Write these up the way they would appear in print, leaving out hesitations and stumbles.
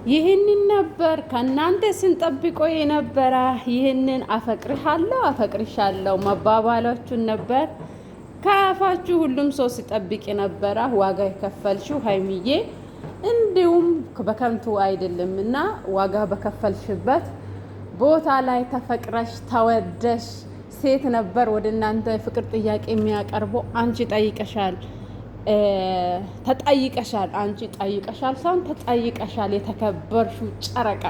ይህንን ነበር ከእናንተ ስንጠብቆ የነበረ። ይህንን አፈቅርሃለሁ አፈቅርሻለሁ መባባላችሁን ነበር ከአፋችሁ ሁሉም ሰው ሲጠብቅ የነበረ። ዋጋ የከፈልሽው ሀይሚዬ እንዲሁም በከንቱ አይደለምና ዋጋ በከፈልሽበት ቦታ ላይ ተፈቅረሽ ተወደሽ ሴት ነበር ወደ እናንተ ፍቅር ጥያቄ የሚያቀርበው። አንቺ ጠይቀሻል ተጠይቀሻል። አንቺ ጠይቀሻል ሳይሆን ተጠይቀሻል። የተከበርሽው ጨረቃ።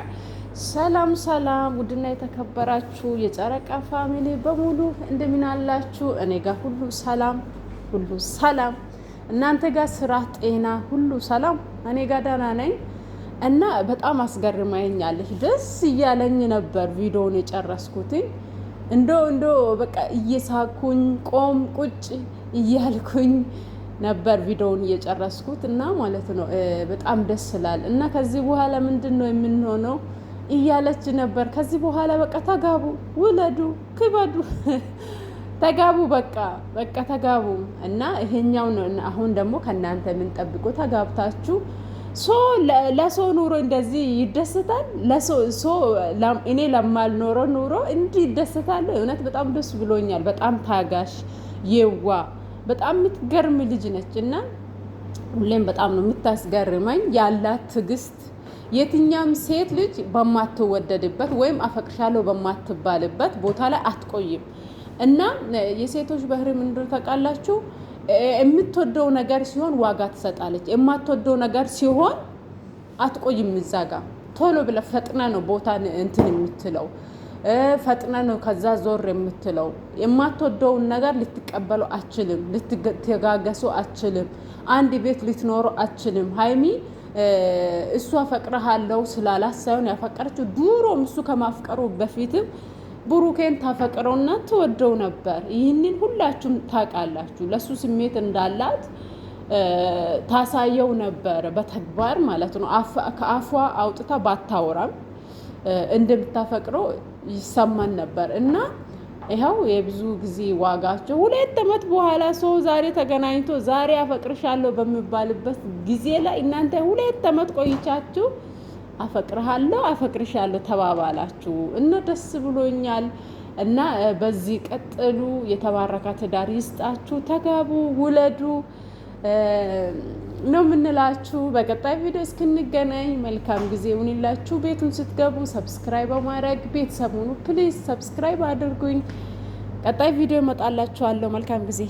ሰላም ሰላም! ውድና የተከበራችሁ የጨረቃ ፋሚሊ በሙሉ እንደምን አላችሁ? እኔ ጋር ሁሉ ሰላም፣ ሁሉ ሰላም። እናንተ ጋር ስራ፣ ጤና ሁሉ ሰላም? እኔ ጋር ደህና ነኝ እና በጣም አስገርማኛለች። ደስ እያለኝ ነበር ቪዲዮውን የጨረስኩትኝ። እንዶ በቃ እየሳኩኝ ቆም ቁጭ እያልኩኝ ነበር ቪዲዮውን እየጨረስኩት እና ማለት ነው። በጣም ደስ ይላል። እና ከዚህ በኋላ ምንድን ነው የምንሆነው እያለች ነበር። ከዚህ በኋላ በቃ ተጋቡ፣ ውለዱ፣ ክበዱ፣ ተጋቡ፣ በቃ ተጋቡ። እና ይሄኛው አሁን ደግሞ ከእናንተ የምንጠብቀው ተጋብታችሁ ለሰው ኑሮ እንደዚህ ይደሰታል። እኔ ለማልኖረው ኑሮ እንዲህ ይደሰታል። እውነት በጣም ደስ ብሎኛል። በጣም ታጋሽ የዋ በጣም የምትገርም ልጅ ነች እና ሁሌም በጣም ነው የምታስገርመኝ ያላት ትዕግስት። የትኛም ሴት ልጅ በማትወደድበት ወይም አፈቅርሻለሁ በማትባልበት ቦታ ላይ አትቆይም። እና የሴቶች ባህሪ ምንድን ነው ታውቃላችሁ? የምትወደው ነገር ሲሆን ዋጋ ትሰጣለች። የማትወደው ነገር ሲሆን አትቆይም። እዛ ጋር ቶሎ ብለ ፈጥነ ነው ቦታ እንትን የምትለው ፈጥነ ነው ከዛ ዞር የምትለው። የማትወደውን ነገር ልትቀበለው አችልም፣ ልትተጋገሱ አችልም፣ አንድ ቤት ልትኖረው አችልም። ሀይሚ እሱ አፈቅረሃለው ስላላት ሳይሆን ያፈቀረችው ድሮም እሱ ከማፍቀሩ በፊትም ብሩኬን ታፈቅረውና ትወደው ነበር። ይህንን ሁላችሁም ታውቃላችሁ። ለሱ ስሜት እንዳላት ታሳየው ነበር በተግባር ማለት ነው። ከአፏ አውጥታ ባታወራም እንደምታፈቅረው ይሰማን ነበር። እና ይኸው የብዙ ጊዜ ዋጋቸው 2 ዓመት በኋላ ሰው ዛሬ ተገናኝቶ ዛሬ አፈቅርሻለሁ በሚባልበት ጊዜ ላይ እናንተ 2 ዓመት ቆይቻችሁ አፈቅርሃለሁ አፈቅርሻለሁ ተባባላችሁ እና ደስ ብሎኛል። እና በዚህ ቀጥሉ። የተባረከ ትዳር ይስጣችሁ። ተጋቡ፣ ውለዱ ነው የምንላችሁ። በቀጣይ ቪዲዮ እስክንገናኝ መልካም ጊዜ ይሁንላችሁ። ቤቱን ስትገቡ ሰብስክራይብ በማድረግ ቤተሰቡን ፕሊዝ ሰብስክራይብ አድርጉኝ። ቀጣይ ቪዲዮ እመጣላችኋለሁ። መልካም ጊዜ